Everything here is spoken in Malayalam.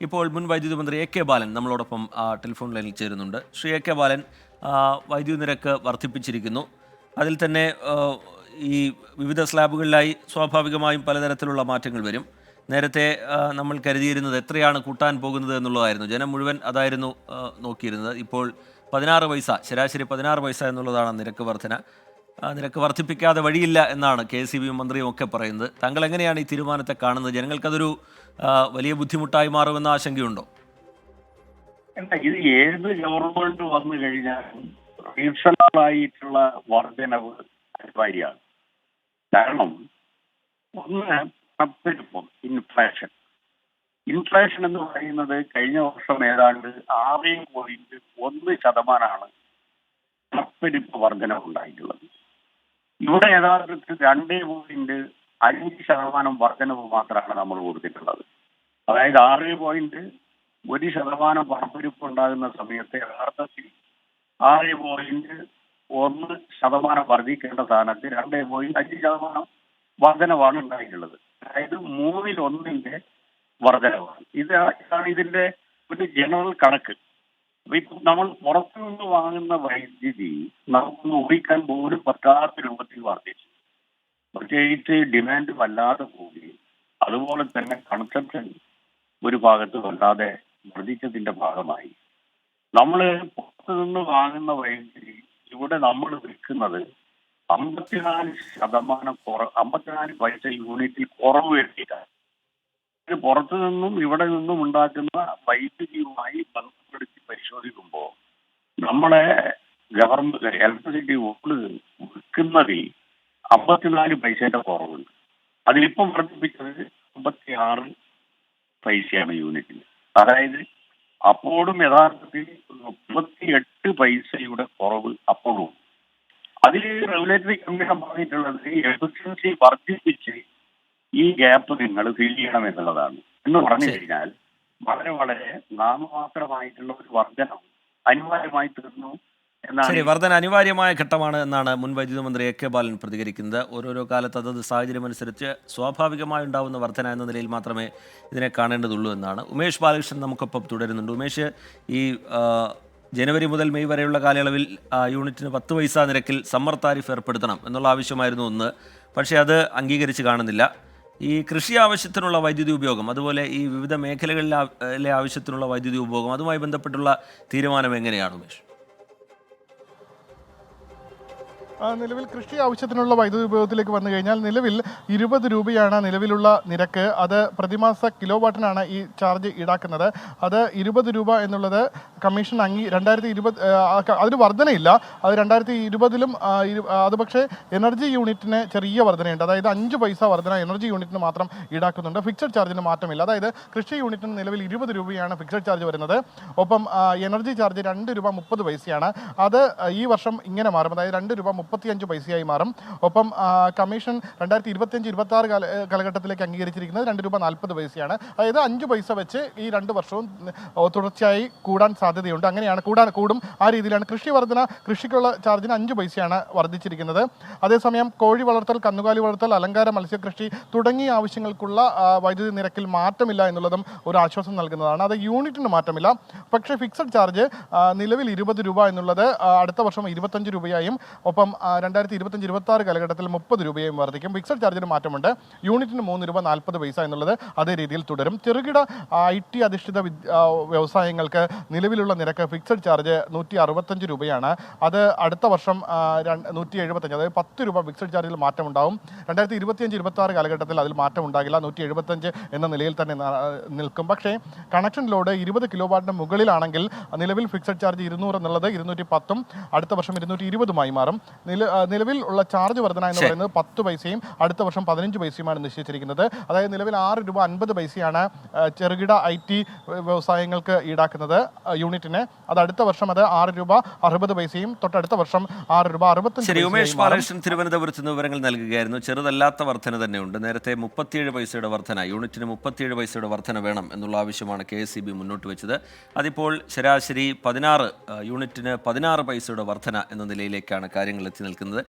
ഇപ്പോൾ മുൻ വൈദ്യുതി മന്ത്രി എ കെ ബാലൻ നമ്മളോടൊപ്പം ടെലിഫോൺ ലൈനിൽ ചേരുന്നുണ്ട്. ശ്രീ എ കെ ബാലൻ, വൈദ്യുതി നിരക്ക് വർദ്ധിപ്പിച്ചിരിക്കുന്നു. അതിൽ തന്നെ ഈ വിവിധ സ്ലാബുകളിലായി സ്വാഭാവികമായും പലതരത്തിലുള്ള മാറ്റങ്ങൾ വരും. നേരത്തെ നമ്മൾ കരുതിയിരുന്നത് എത്രയാണ് കൂട്ടാൻ പോകുന്നത് എന്നുള്ളതായിരുന്നു. ജനം മുഴുവൻ അതായിരുന്നു നോക്കിയിരുന്നത്. ഇപ്പോൾ 16 പൈസ, ശരാശരി 16 പൈസ എന്നുള്ളതാണ് നിരക്ക് വർധന. നിരക്ക് വർദ്ധിപ്പിക്കാതെ വഴിയില്ല എന്നാണ് KSEB മന്ത്രിയും ഒക്കെ പറയുന്നത്. താങ്കൾ എങ്ങനെയാണ് ഈ തീരുമാനത്തെ കാണുന്നത്? ജനങ്ങൾക്കതൊരു വലിയ ബുദ്ധിമുട്ടായി മാറുമെന്ന ആശങ്കയുണ്ടോ? ഇത് ഏത് ഗവൺമെന്റ് വന്നു കഴിഞ്ഞാലും റീസണബിൾ ആയിട്ടുള്ള വർധനവ് അനിവാര്യമാണ്. കാരണം ഒന്ന്, പണപ്പെരുപ്പം, ഇൻഫ്ലേഷൻ എന്ന് പറയുന്നത് കഴിഞ്ഞ വർഷം ഏതാണ്ട് 6.1% പണപ്പെരുപ്പ് വർധനവ് ഉണ്ടായിട്ടുള്ളത്. ഇവിടെ യഥാർത്ഥത്തിൽ 2.5% വർധനവ് മാത്രമാണ് നമ്മൾ കൊടുത്തിട്ടുള്ളത്. അതായത് 6.1% പണപ്പെരുപ്പ് ഉണ്ടാകുന്ന സമയത്ത് യഥാർത്ഥത്തിൽ 6.1% വർദ്ധിക്കേണ്ട സ്ഥാനത്ത് 2.5% വർധനവാണ് ഉണ്ടായിട്ടുള്ളത്. അതായത് 1/3 വർധനവാണ്. ഇതാണ് ഇതിന്റെ ഒരു ജനറൽ കണക്ക്. ഇപ്പൊ നമ്മൾ പുറത്തുനിന്ന് വാങ്ങുന്ന വൈദ്യുതി നമുക്കൊന്ന് ഉപയോഗിക്കാൻ പോലും പറ്റാത്ത രൂപത്തിൽ വർദ്ധിച്ചു. പ്രത്യേകിച്ച് ഡിമാൻഡ് വല്ലാതെ കൂടി, അതുപോലെ തന്നെ കൺസംപ്ഷൻ ഒരു ഭാഗത്ത് വല്ലാതെ വർദ്ധിച്ചതിന്റെ ഭാഗമായി നമ്മൾ പുറത്തുനിന്ന് വാങ്ങുന്ന വൈദ്യുതി ഇവിടെ നമ്മൾ വിൽക്കുന്നത് 54 പൈസ യൂണിറ്റിൽ കുറവ് വരുത്തിയിട്ടാണ്. പുറത്തു നിന്നും ഇവിടെ നിന്നും ഉണ്ടാക്കുന്ന വൈദ്യുതിയുമായി ബന്ധപ്പെടുത്തി പരിശോധിക്കുമ്പോൾ നമ്മളെ ഗവൺമെന്റ് ഇലക്ട്രിസിറ്റി ബോർഡ് വിൽക്കുന്നതിൽ 54 പൈസയുടെ കുറവുണ്ട്. അതിലിപ്പം വർദ്ധിപ്പിച്ചത് 56 പൈസയാണ് യൂണിറ്റിന്. അതായത് അപ്പോഴും യഥാർത്ഥത്തിൽ 38 പൈസയുടെ കുറവ് അപ്പോഴും. അതിൽ റെഗുലേറ്ററി കമ്മീഷൻ പറഞ്ഞിട്ടുള്ളത് എഫിഷ്യൻസി വർദ്ധിപ്പിച്ച് ഈ ഗ്യാപ്പ് നിങ്ങൾ ഫിൽ ചെയ്യണം എന്നുള്ളതാണ്. എന്ന് പറഞ്ഞു കഴിഞ്ഞാൽ വളരെ നാമമാത്രമായിട്ടുള്ള ഒരു വർധന അനിവാര്യമായി തീർന്നു എന്നാണ്. ശരി, വർധന അനിവാര്യമായ ഘട്ടമാണ് എന്നാണ് മുൻ വൈദ്യുതി മന്ത്രി എ കെ ബാലൻ പ്രതികരിക്കുന്നത്. ഓരോരോ കാലത്ത് അതത് സാഹചര്യം അനുസരിച്ച് സ്വാഭാവികമായി ഉണ്ടാകുന്ന വർധന എന്ന നിലയിൽ മാത്രമേ ഇതിനെ കാണേണ്ടതുള്ളൂ എന്നാണ്. ഉമേഷ് ബാലകൃഷ്ണൻ നമുക്കൊപ്പം തുടരുന്നുണ്ട്. ഉമേഷ്, ഈ ജനുവരി മുതൽ മെയ് വരെയുള്ള കാലയളവിൽ യൂണിറ്റിന് 10 പൈസ നിരക്കിൽ സമ്മർ താരിഫ് ഏർപ്പെടുത്തണം എന്നുള്ള ആവശ്യമായിരുന്നു ഒന്ന്. പക്ഷേ അത് അംഗീകരിച്ച് കാണുന്നില്ല. ഈ കൃഷി ആവശ്യത്തിനുള്ള വൈദ്യുതി ഉപയോഗം, അതുപോലെ ഈ വിവിധ മേഖലകളിലെ ആവശ്യത്തിനുള്ള വൈദ്യുതി ഉപയോഗം, അതുമായി ബന്ധപ്പെട്ടുള്ള തീരുമാനം എങ്ങനെയാണ് ഉമേഷ്? നിലവിൽ കൃഷി ആവശ്യത്തിനുള്ള വൈദ്യുതി ഉപയോഗത്തിലേക്ക് വന്നു കഴിഞ്ഞാൽ നിലവിൽ 20 രൂപയാണ് നിലവിലുള്ള നിരക്ക്. അത് പ്രതിമാസ കിലോ വാട്ടിനാണ് ഈ ചാർജ് ഈടാക്കുന്നത്. അത് 20 രൂപ എന്നുള്ളത് കമ്മീഷൻ 2020 അതിന് വർധനയില്ല. അത് 2020-ലും അത് പക്ഷേ എനർജി യൂണിറ്റിന് ചെറിയ വർധനയുണ്ട്. അതായത് 5 പൈസ വർധന എനർജി യൂണിറ്റിന് മാത്രം ഈടാക്കുന്നുണ്ട്. ഫിക്സഡ് ചാർജിന് മാറ്റമില്ല. അതായത് കൃഷി യൂണിറ്റിന് നിലവിൽ 20 രൂപയാണ് ഫിക്സഡ് ചാർജ് വരുന്നത്. ഒപ്പം എനർജി ചാർജ് 2 രൂപ 30 പൈസയാണ്. അത് ഈ വർഷം ഇങ്ങനെ മാറും. അതായത് 2 രൂപ 35 പൈസയായി മാറും. ഒപ്പം കമ്മീഷൻ 2025-26 കാലഘട്ടത്തിലേക്ക് അംഗീകരിച്ചിരിക്കുന്നത് 2 രൂപ 40 പൈസയാണ്. അതായത് 5 പൈസ വെച്ച് ഈ 2 വർഷവും തുടർച്ചയായി കൂടാൻ സാധ്യതയുണ്ട്. അങ്ങനെയാണ് കൂടും. ആ രീതിയിലാണ് കൃഷിക്കുള്ള ചാർജിന് 5 പൈസയാണ് വർദ്ധിച്ചിരിക്കുന്നത്. അതേസമയം കോഴി വളർത്തൽ, കന്നുകാലി വളർത്തൽ, അലങ്കാര മത്സ്യകൃഷി തുടങ്ങിയ ആവശ്യങ്ങൾക്കുള്ള വൈദ്യുതി നിരക്കിൽ മാറ്റമില്ല എന്നുള്ളതും ഒരു ആശ്വാസം നൽകുന്നതാണ്. അത് യൂണിറ്റിന് മാറ്റമില്ല. പക്ഷേ ഫിക്സഡ് ചാർജ് നിലവിൽ 20 രൂപ എന്നുള്ളത് അടുത്ത വർഷം 25 രൂപയായും ഒപ്പം 2025-26 കാലഘട്ടത്തിൽ 30 രൂപയും വർദ്ധിക്കും. ഫിക്സഡ് ചാർജിന് മാറ്റമുണ്ട്. യൂണിറ്റിന് 3 രൂപ 40 പൈസ എന്നുള്ളത് അതേ രീതിയിൽ തുടരും. ചെറുകിട IT അധിഷ്ഠിത വ്യവസായങ്ങൾക്ക് നിലവിലുള്ള നിരക്ക് ഫിക്സഡ് ചാർജ് 165 രൂപയാണ്. അത് അടുത്ത വർഷം 175, അതായത് 10 രൂപ ഫിക്സഡ് ചാർജിൽ മാറ്റമുണ്ടാവും. 2025-26 കാലഘട്ടത്തിൽ അതിൽ മാറ്റം ഉണ്ടാകില്ല. 175 എന്ന നിലയിൽ തന്നെ നിൽക്കും. പക്ഷേ കണക്ഷൻ ലോഡ് 20 കിലോ വാട്ടിന് മുകളിലാണെങ്കിൽ നിലവിൽ ഫിക്സഡ് ചാർജ് 200 എന്നുള്ളത് 210-ഉം അടുത്ത വർഷം 220-മായി മാറും. നിലവിൽ ഉള്ള ചാർജ് വർധന എന്ന് പറയുന്നത് 10 പൈസയും അടുത്ത വർഷം 15 പൈസയുമാണ് നിശ്ചയിച്ചിരിക്കുന്നത്. അതായത് നിലവിൽ 6 രൂപ 50 പൈസയാണ് ചെറുകിട IT വ്യവസായങ്ങൾക്ക് ഈടാക്കുന്നത് യൂണിറ്റിന്. അത് അടുത്ത വർഷം അത് 6 രൂപ 60 പൈസയും തൊട്ടടുത്ത വർഷം 6 രൂപ 65. ശരി, ഉമേഷ് ബാലകൃഷ്ണൻ തിരുവനന്തപുരത്ത് നിന്ന് വിവരങ്ങൾ നൽകുകയായിരുന്നു. ചെറുതല്ലാത്ത വർധന തന്നെയുണ്ട്. നേരത്തെ 37 പൈസയുടെ വർധന, യൂണിറ്റിന് 37 പൈസയുടെ വർധന വേണം എന്നുള്ള ആവശ്യമാണ് KSEB മുന്നോട്ട് വെച്ചത്. അതിപ്പോൾ ശരാശരി 16 യൂണിറ്റിന് 16 പൈസയുടെ വർധന എന്ന നിലയിലേക്കാണ് കാര്യങ്ങൾ എത്തി നിൽക്കുന്നത്.